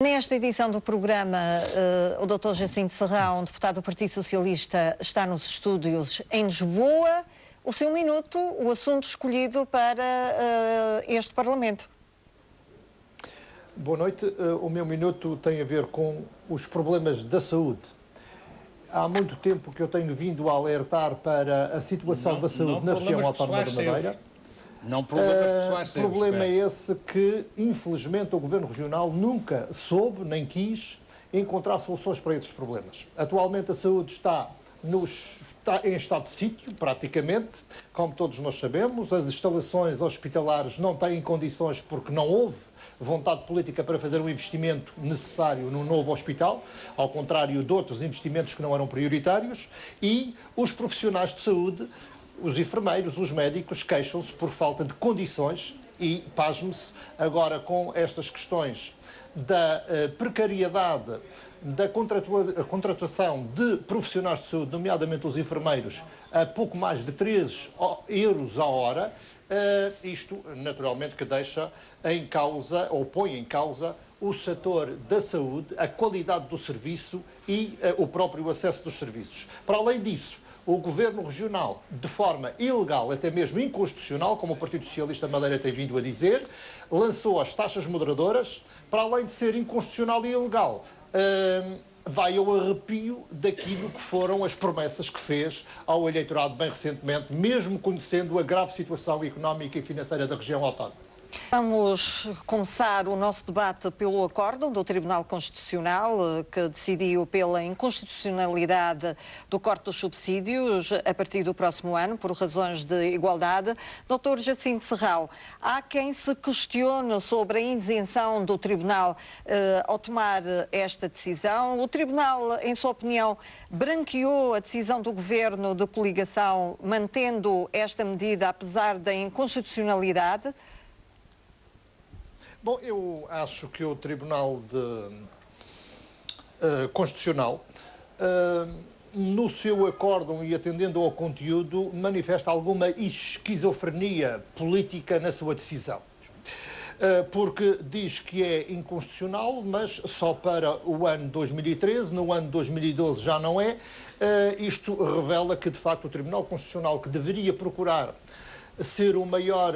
Nesta edição do programa, o Dr. Jacinto Serrão, deputado do Partido Socialista, está nos estúdios em Lisboa. O seu minuto, o assunto escolhido para este Parlamento. Boa noite. O meu minuto tem a ver com os problemas da saúde. Há muito tempo que eu tenho vindo a alertar para a situação da saúde na região autónoma da Madeira. Não problemas pessoais seus. O problema é esse que, infelizmente, o Governo Regional nunca soube, nem quis, encontrar soluções para esses problemas. Atualmente a saúde está em estado de sítio, praticamente, como todos nós sabemos. As instalações hospitalares não têm condições porque não houve vontade política para fazer o investimento necessário no novo hospital, ao contrário de outros investimentos que não eram prioritários, e os profissionais de saúde, os enfermeiros, os médicos, queixam-se por falta de condições e, pasme-se, agora com estas questões da precariedade da contratação de profissionais de saúde, nomeadamente os enfermeiros, a pouco mais de 13 euros a hora, isto naturalmente que deixa em causa, ou põe em causa, o setor da saúde, a qualidade do serviço e o próprio acesso dos serviços. Para além disso, o Governo Regional, de forma ilegal, até mesmo inconstitucional, como o Partido Socialista Madeira tem vindo a dizer, lançou as taxas moderadoras. Para além de ser inconstitucional e ilegal, vai ao arrepio daquilo que foram as promessas que fez ao eleitorado bem recentemente, mesmo conhecendo a grave situação económica e financeira da região autónoma. Vamos começar o nosso debate pelo acórdão do Tribunal Constitucional, que decidiu pela inconstitucionalidade do corte dos subsídios a partir do próximo ano, por razões de igualdade. Dr. Jacinto Serrão, há quem se questione sobre a isenção do Tribunal ao tomar esta decisão. O Tribunal, em sua opinião, branqueou a decisão do Governo de coligação, mantendo esta medida apesar da inconstitucionalidade? Bom, eu acho que o Tribunal Constitucional, no seu acórdão e atendendo ao conteúdo, manifesta alguma esquizofrenia política na sua decisão. Porque diz que é inconstitucional, mas só para o ano 2013, no ano 2012 já não é. Isto revela que, de facto, o Tribunal Constitucional, que deveria procurar ser o maior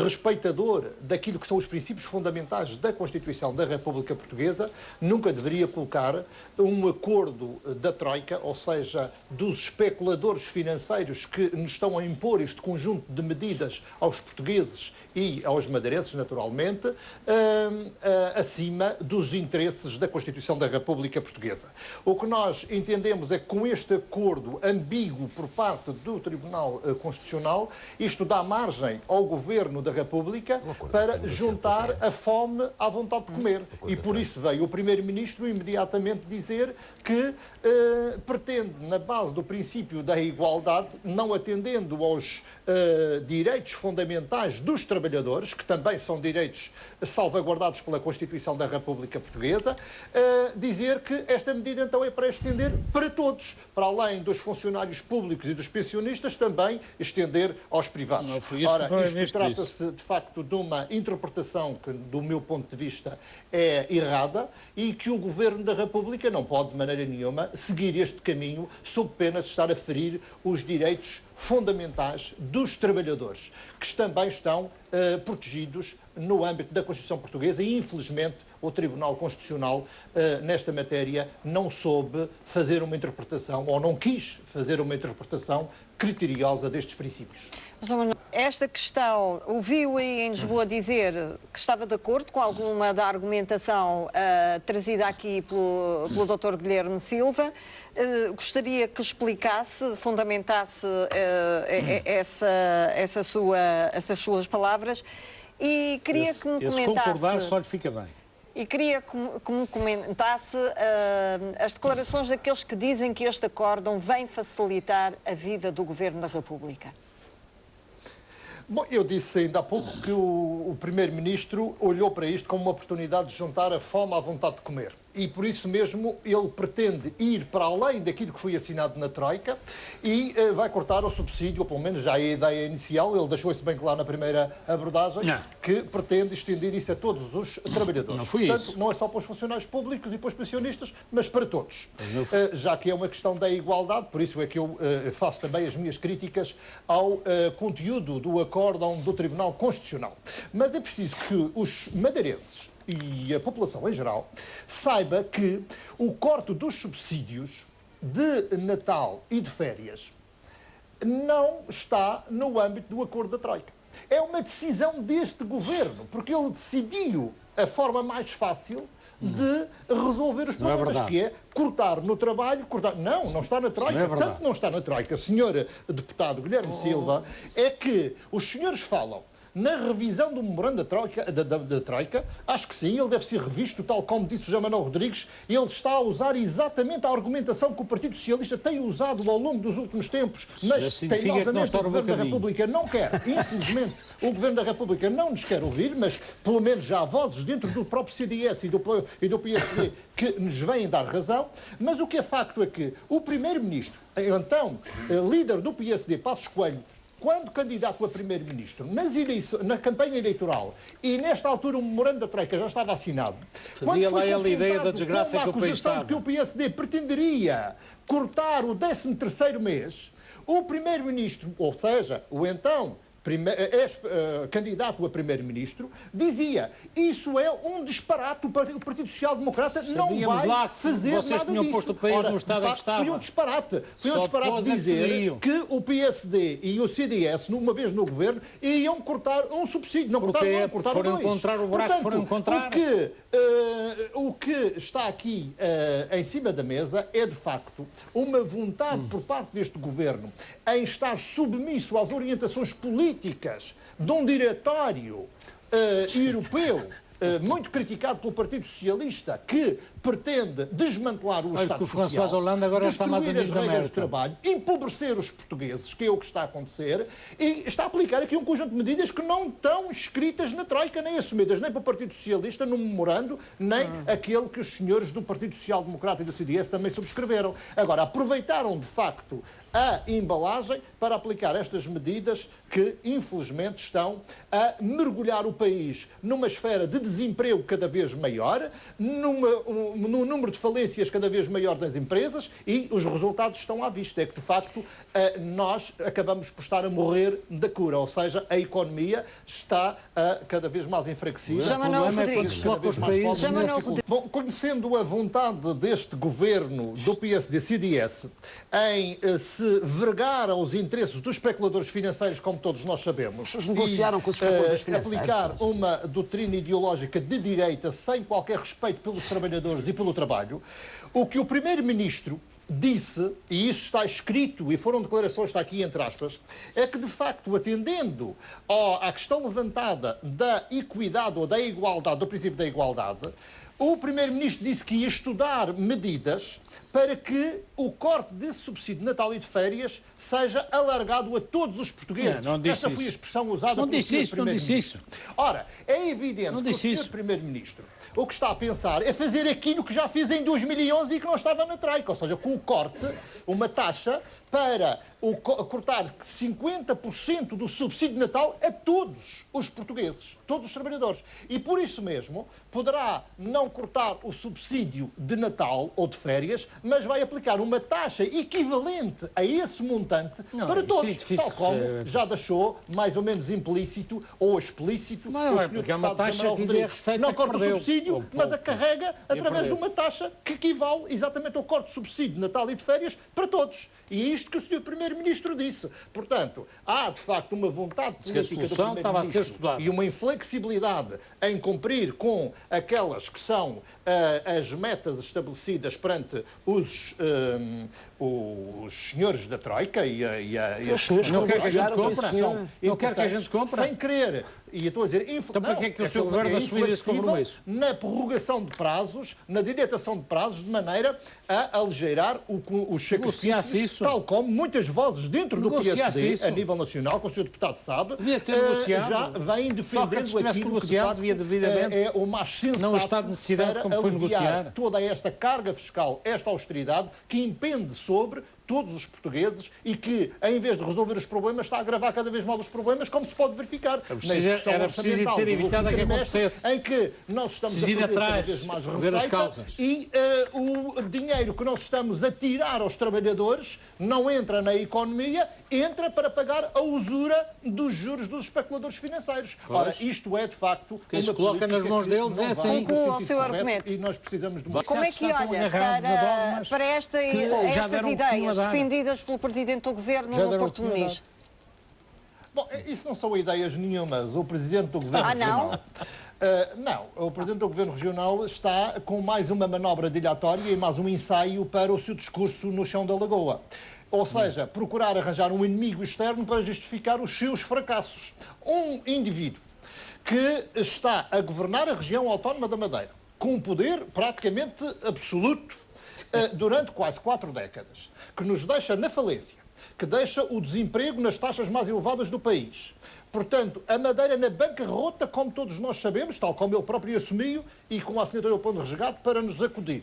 respeitador daquilo que são os princípios fundamentais da Constituição da República Portuguesa, nunca deveria colocar um acordo da Troika, ou seja, dos especuladores financeiros que nos estão a impor este conjunto de medidas aos portugueses e aos madeirenses, naturalmente, acima dos interesses da Constituição da República Portuguesa. O que nós entendemos é que com este acordo ambíguo por parte do Tribunal Constitucional, isto dá margem ao Governo da República para juntar a fome à vontade de comer. E por isso veio o Primeiro-Ministro imediatamente dizer que pretende, na base do princípio da igualdade, não atendendo aos direitos fundamentais dos trabalhadores, que também são direitos salvaguardados pela Constituição da República Portuguesa, dizer que esta medida então é para estender para todos, para além dos funcionários públicos e dos pensionistas, também estender aos privados. Ora, isto trata-se de facto de uma interpretação que, do meu ponto de vista, é errada e que o Governo da República não pode de maneira nenhuma seguir este caminho sob pena de estar a ferir os direitos fundamentais dos trabalhadores, que também estão protegidos no âmbito da Constituição Portuguesa e, infelizmente, o Tribunal Constitucional, nesta matéria, não soube fazer uma interpretação, ou não quis fazer uma interpretação criteriosa destes princípios. Esta questão, ouviu aí em Lisboa dizer que estava de acordo com alguma da argumentação trazida aqui pelo Dr. Guilherme Silva. Gostaria que explicasse, fundamentasse essas suas palavras e queria que me comentasse... concordar só lhe fica bem. E queria que me comentasse as declarações daqueles que dizem que este acórdão vem facilitar a vida do Governo da República. Bom, eu disse ainda há pouco que o o Primeiro-Ministro olhou para isto como uma oportunidade de juntar a fome à vontade de comer. E por isso mesmo ele pretende ir para além daquilo que foi assinado na Troika e vai cortar o subsídio, ou pelo menos já é a ideia inicial, ele deixou isso bem claro na primeira abordagem, que pretende estender isso a todos os trabalhadores. Não foi Portanto, isso. não é só para os funcionários públicos e para os pensionistas, mas para todos. Já que é uma questão da igualdade, por isso é que eu faço também as minhas críticas ao conteúdo do acórdão do Tribunal Constitucional. Mas é preciso que os madeirenses e a população em geral saiba que o corte dos subsídios de Natal e de férias não está no âmbito do acordo da Troika. É uma decisão deste governo, porque ele decidiu a forma mais fácil de resolver os problemas, que é cortar no trabalho, cortar... Não está na Troika. Tanto não está na Troika, senhor deputado Guilherme Silva, é que os senhores falam na revisão do memorando da Troika, acho que sim, ele deve ser revisto, tal como disse o João Manuel Rodrigues, ele está a usar exatamente a argumentação que o Partido Socialista tem usado ao longo dos últimos tempos, mas teimosamente o Governo da República não quer. Infelizmente, o Governo da República não nos quer ouvir, mas pelo menos já há vozes dentro do próprio CDS e do PSD que nos vêm dar razão, mas o que é facto é que o Primeiro-Ministro, então, líder do PSD, Passos Coelho, quando candidato a primeiro-ministro, na campanha eleitoral, e nesta altura o memorando da Troika já estava assinado, fazia lá ele a ideia da desgraça com a que o país acusação estava. de que o PSD pretenderia cortar o 13º mês, o primeiro-ministro, ou seja, o então candidato a primeiro-ministro, dizia: isso é um disparate, o Partido Social Democrata não vai fazer vocês nada tinham disso. posto o país no estado em que estava. Foi um disparate. Foi um Só disparate depois é que dizer seriam. que o PSD e o CDS, uma vez no governo, iam cortar um subsídio. Não cortaram um, cortaram foram dois. encontrar o buraco que foram encontrar. O que está aqui em cima da mesa é, de facto, uma vontade por parte deste governo em estar submisso às orientações políticas de um diretório europeu, muito criticado pelo Partido Socialista, que pretende desmantelar o Estado que o Social, François Hollande agora está mais destruir amigo as da regras de América. trabalho, empobrecer os portugueses, que é o que está a acontecer, e está a aplicar aqui um conjunto de medidas que não estão escritas na Troika, nem assumidas nem pelo Partido Socialista, no memorando, nem aquele que os senhores do Partido Social Democrata e do CDS também subscreveram. Agora, aproveitaram, de facto, a embalagem para aplicar estas medidas que, infelizmente, estão a mergulhar o país numa esfera de desemprego cada vez maior, num número de falências cada vez maior das empresas, e os resultados estão à vista. É que, de facto, nós acabamos por estar a morrer da cura, ou seja, a economia está cada vez mais enfraquecida. Já Manuel Rodrigues. Bom, conhecendo a vontade deste governo do PSD-CDS em se vergar aos interesses dos especuladores financeiros, como todos nós sabemos, negociaram com os especuladores financeiros, aplicar uma doutrina ideológica de direita sem qualquer respeito pelos trabalhadores e pelo trabalho, o que o Primeiro-Ministro disse, e isso está escrito, e foram declarações, está aqui entre aspas, é que, de facto, atendendo à questão levantada da equidade ou da igualdade, do princípio da igualdade, o Primeiro-Ministro disse que ia estudar medidas para que o corte desse subsídio de Natal e de férias seja alargado a todos os portugueses. Não disse Essa foi a isso. expressão usada Não pelo disse Sr. isso, não disse isso. Primeiro-Ministro. Ora, é evidente que o Sr. isso. Primeiro-Ministro o que está a pensar é fazer aquilo que já fez em 2011 e que não estava na Troika, ou seja, com o corte, uma taxa para cortar 50% do subsídio de Natal a todos os portugueses, todos os trabalhadores. E por isso mesmo poderá não cortar o subsídio de Natal ou de férias, mas vai aplicar uma taxa equivalente a esse montante para todos, tal como já deixou mais ou menos implícito ou explícito Não, o é Sr. porque é uma Deputado taxa Manuel que lhe é Rodrigues. receita Não que corta o perdeu. subsídio, mas a carrega através de perdeu. uma taxa que equivale exatamente ao corte de subsídio de Natal e de férias para todos. E é isto que o Sr. Primeiro-Ministro disse. Portanto, há, de facto, uma vontade que a política do solução estava a ser Primeiro-Ministro estudada. e uma inflexibilidade em cumprir com aquelas que são as metas estabelecidas perante os senhores da Troika e Os senhores Não quer que a gente negociaram com compre? esse senhor. Não quer que a gente compre? sem querer. E eu estou a dizer, Então para que é que o seu governo assumiu esse compromisso? na prorrogação de prazos, na dilatação de prazos, de maneira a aligeirar os Negociasse sacrifícios isso. isso. Tal como muitas vozes dentro do Negociasse PSD, isso. a nível nacional, como o Sr. Deputado sabe, Devia ter negociado. já vêm defendendo se tivesse aquilo que, de negociado, facto, devia devidamente, é o mais sensato não o estado de necessidade para como foi aliviar negociar. toda esta carga fiscal, esta austeridade, que impende sobre todos os portugueses e que, em vez de resolver os problemas, está a agravar cada vez mais os problemas, como se pode verificar na execução era preciso orçamental ter do último evitado que trimestre, acontecesse. em que nós estamos a Preciso ir perder cada atrás, vez mais ver as receita causas. e o dinheiro que nós estamos a tirar aos trabalhadores não entra na economia, entra para pagar a usura dos juros dos especuladores financeiros. Ora, isto é, de facto, Quem se uma coloca nas política mãos que deles não é vai assim. no Conclua o sentido seu correto argumento. E nós precisamos de uma... Como é que Estão olha agarrados a dogmas para já estas deram o que tinham a ideias dar. defendidas pelo Presidente do Governo Já no deram o Porto que tinham a dar. Muniz? Bom, isso não são ideias nenhumas. O Presidente do Governo Ah, não? Regional... não, o Presidente do Governo Regional está com mais uma manobra dilatória e mais um ensaio para o seu discurso no chão da Lagoa. Ou seja, procurar arranjar um inimigo externo para justificar os seus fracassos. Um indivíduo que está a governar a região autónoma da Madeira, com um poder praticamente absoluto durante quase 4 décadas, que nos deixa na falência, que deixa o desemprego nas taxas mais elevadas do país. Portanto, a Madeira na bancarrota, como todos nós sabemos, tal como ele próprio assumiu, e com a assinatura do plano de resgate para nos acudir.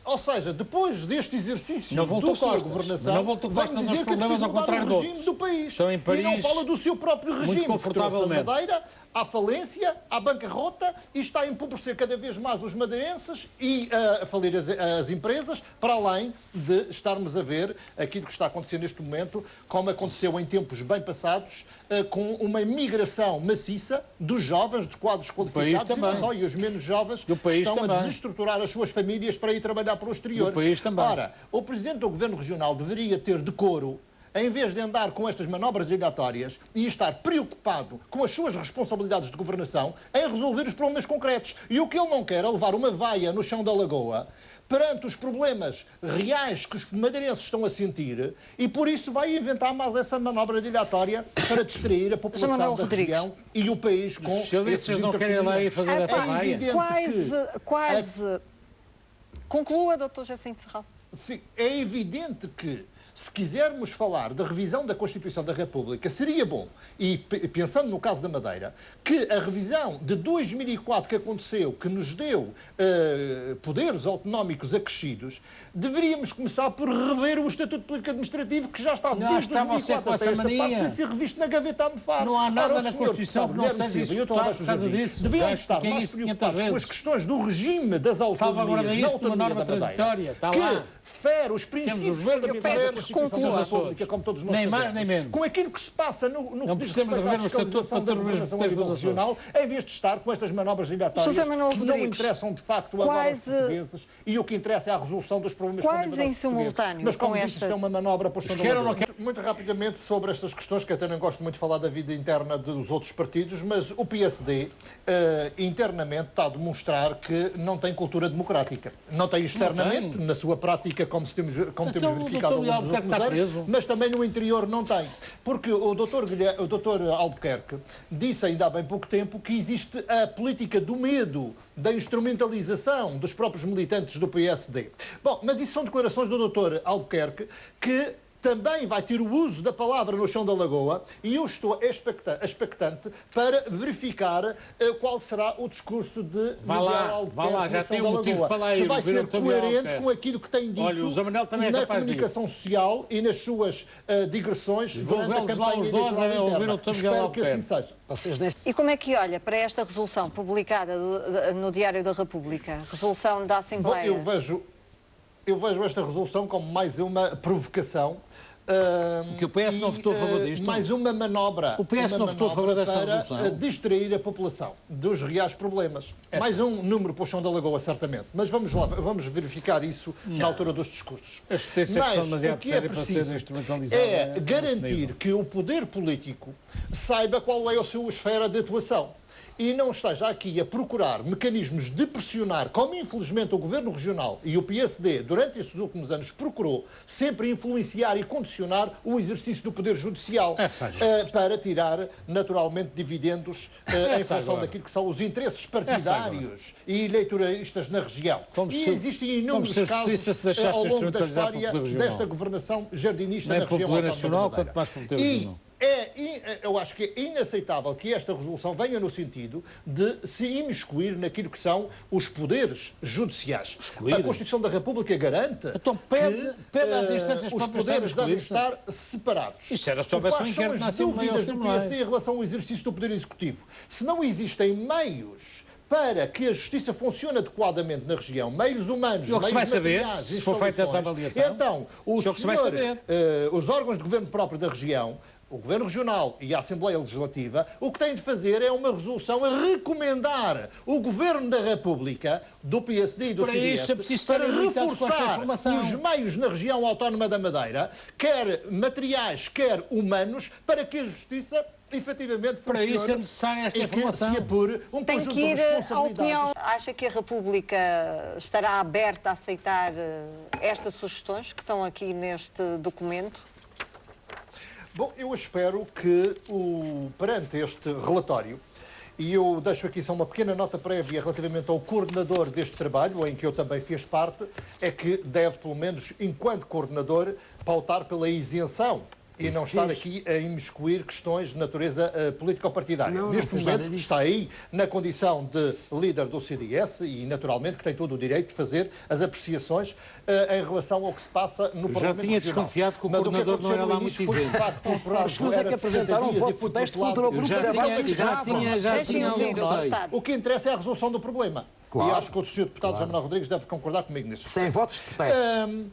Ou seja, depois deste exercício Não voltou da sua costas. governação, Não voltou vem costas dizer aos que é problemas, preciso ao mudar contrário o de regime outros. do país. Estão em E não Paris, fala do seu próprio regime, que trouxe a confortavelmente. Madeira à falência, à bancarrota, e está a empobrecer cada vez mais os madeirenses e a falir as empresas, para além de estarmos a ver aquilo que está acontecendo neste momento, como aconteceu em tempos bem passados, com uma migração maciça dos jovens, de quadros qualificados, e não só, e os menos jovens Do país estão também. a desestruturar as suas famílias para ir trabalhar para o exterior. Do país também. Ora, o Presidente do Governo Regional deveria ter decoro, em vez de andar com estas manobras dilatórias e estar preocupado com as suas responsabilidades de governação, em resolver os problemas concretos. E o que ele não quer é levar uma vaia no chão da Lagoa perante os problemas reais que os madeirenses estão a sentir, e por isso vai inventar mais essa manobra dilatória para distrair a população Manuel da Rodrigues. região e o país com Os socialistas esses não querem lá ir fazer essa vaia. evidente Quase. Conclua, Dr. Jacinto Serrão. Sim, é evidente que, se quisermos falar da revisão da Constituição da República, seria bom, e pensando no caso da Madeira, que a revisão de 2004 que aconteceu, que nos deu poderes autonómicos acrescidos, deveríamos começar por rever o Estatuto Político Administrativo, que já está desde está você 2004 com até essa esta mania. parte, sem ser revisto na gaveta a mofar. Não há nada Ora, o na senhor Constituição que não deputado seja Guilherme Silva e eu estou executado abaixo por do causa jardim, disso. deviam Já estar expliquei mais isso 500 preocupados com as vezes. questões do regime das Salvaguarda autonomias, isso da de uma autonomia norma da Madeira, transitória, está que lá. fere os princípios Temos os verdes fundamentais poderes, da Constituição da conclua. República, como todos nós Nem mais, sabemos. nem menos. Com aquilo que se passa no Não que diz precisamos de respeito à rever o Estatuto fiscalização para da ter os governação a nível Açores. regional, em vez de estar com estas manobras dilatórias José Manuel que não Rodrigues, interessam de facto agora aos quase- portugueses, e o que interessa é a resolução dos problemas Quase fundamentais em dos portugueses. simultâneo Mas como com disse, esta- isto é uma manobra para o Quer ou não quer? Muito rapidamente sobre estas questões, que até não gosto muito de falar da vida interna dos outros partidos, mas o PSD internamente está a demonstrar que não tem cultura democrática. Não tem externamente, tem. na sua prática, como temos Então, verificado ao o longo Dr. dos últimos está anos, preso. mas também no interior não tem. Porque o doutor Albuquerque disse ainda há bem pouco tempo que existe a política do medo, da instrumentalização dos próprios militantes do PSD. Bom, mas isso são declarações do doutor Albuquerque, que também vai ter o uso da palavra no chão da Lagoa, e eu estou expectante para verificar qual será o discurso de Vá lá, Miguel vá lá, Albuquerque já no tem chão um da motivo Lagoa. para lá Se ir, vai ouvir o ser Dr. Miguel coerente Albuquerque. com aquilo que tem dito Olha, o Zé Manuel também é na capaz comunicação social e nas suas digressões durante a Levá-los lá campanha os dois a eleitoral ouvir interna. o Dr. Miguel Espero que assim Albuquerque. seja. Vocês nem E como é que olha para esta resolução publicada no Diário da República? Resolução da Bom, Assembleia. eu vejo esta resolução como mais uma provocação. Que o PS não votou a favor disto? Mais uma manobra. O PS uma não votou a favor manobra desta para resolução? distrair a população dos reais problemas. Mais um número para o chão da Lagoa, certamente. Mas vamos lá, vamos verificar isso na altura dos discursos. Acho que essa questão Mas demasiado o que séria para ser preciso instrumentalizada é nesse garantir nível. que o poder político saiba qual é a sua esfera de atuação. e não esteja aqui a procurar mecanismos de pressionar, como infelizmente o Governo Regional e o PSD durante estes últimos anos procurou sempre influenciar e condicionar o exercício do Poder Judicial para tirar naturalmente dividendos em função daquilo que são os interesses partidários e eleitoristas na região. E existem inúmeros casos ao longo da história desta governação jardinista na região autónoma da Madeira. Eu acho que é inaceitável que esta resolução venha no sentido de se imiscuir naquilo que são os poderes judiciais. A Constituição da República garante então, pede às instâncias os poderes devem estar separados. Isso era se houvesse um inquérito na Assembleia aos dúvidas do tribunais. PSD em relação ao exercício do Poder Executivo. Se não existem meios para que a justiça funcione adequadamente na região, meios humanos, E o que se vai meios saber, materiais, se for feita essa avaliação, então, os órgãos de governo próprio da região, o Governo Regional e a Assembleia Legislativa, o que têm de fazer é uma resolução a recomendar o Governo da República, do PSD e do CDS, isso é preciso para estar habilitados com esta reforçar informação. os meios na região autónoma da Madeira, quer materiais, quer humanos, para que a justiça efetivamente Para funcione isso é necessária esta e que informação. se apure um Tem conjunto que ir de a responsabilidades. opinião. Acha que a República estará aberta a aceitar estas sugestões que estão aqui neste documento? Bom, eu espero que, perante este relatório, e eu deixo aqui só uma pequena nota prévia relativamente ao coordenador deste trabalho, em que eu também fiz parte, é que deve, pelo menos enquanto coordenador, pautar pela isenção e não estar aqui a imiscuir questões de natureza político-partidária. Neste momento está aí na condição de líder do CDS e, naturalmente, que tem todo o direito de fazer as apreciações em relação ao que se passa no Parlamento Já tinha Regional. desconfiado que o Mas coordenador não era lá muito foi, de isento. facto, comprado, Os senhores é que era apresentaram um 60 dias voto e de texto foi contra o tutelado. grupo da Já Deixem tinha ouvir o algum deputado. O que interessa é a resolução do problema. Claro. E acho que o Sr. Deputado João Manuel Rodrigues deve concordar comigo nisso. Sem votos de protesto.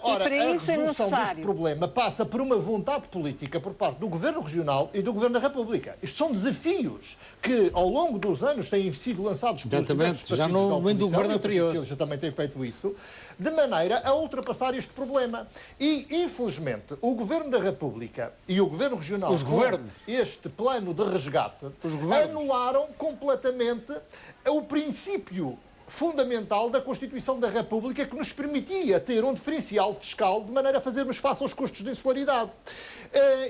Ora, para isso a é resolução deste necessário. problema passa por uma vontade política por parte do Governo Regional e do Governo da República. Isto são desafios que, ao longo dos anos, têm sido lançados pelos Exatamente, diversos já partidos no da momento do oposição, governo e o Partido anterior. Socialista também tem feito isso, de maneira a ultrapassar este problema. E, infelizmente, o Governo da República e o Governo Regional, Os governos. com este plano de resgate, Os governos. anularam completamente o princípio fundamental da Constituição da República, que nos permitia ter um diferencial fiscal de maneira a fazermos face aos custos de insularidade.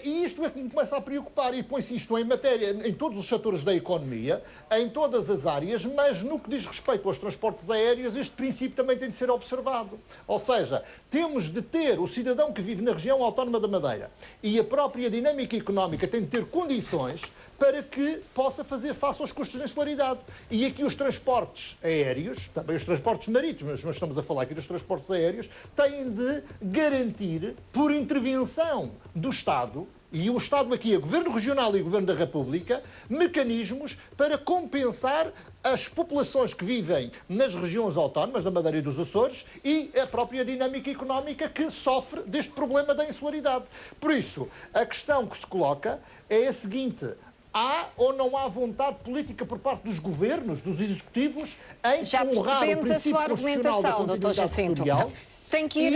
E isto é que me começa a preocupar, e põe-se isto em matéria, em todos os setores da economia, em todas as áreas, mas no que diz respeito aos transportes aéreos, este princípio também tem de ser observado. Ou seja, temos de ter o cidadão que vive na região autónoma da Madeira e a própria dinâmica económica tem de ter condições para que possa fazer face aos custos de insularidade. E aqui os transportes aéreos, também os transportes marítimos, mas estamos a falar aqui dos transportes aéreos, têm de garantir, por intervenção do Estado, e o Estado aqui é Governo Regional e Governo da República, mecanismos para compensar as populações que vivem nas regiões autónomas da Madeira e dos Açores e a própria dinâmica económica que sofre deste problema da insularidade. Por isso, a questão que se coloca é a seguinte: há ou não há vontade política por parte dos governos, dos executivos, em Já honrar o percebemos a princípio sua constitucional da argumentação, Dr. continuidade Jacinto. territorial? Tem que ir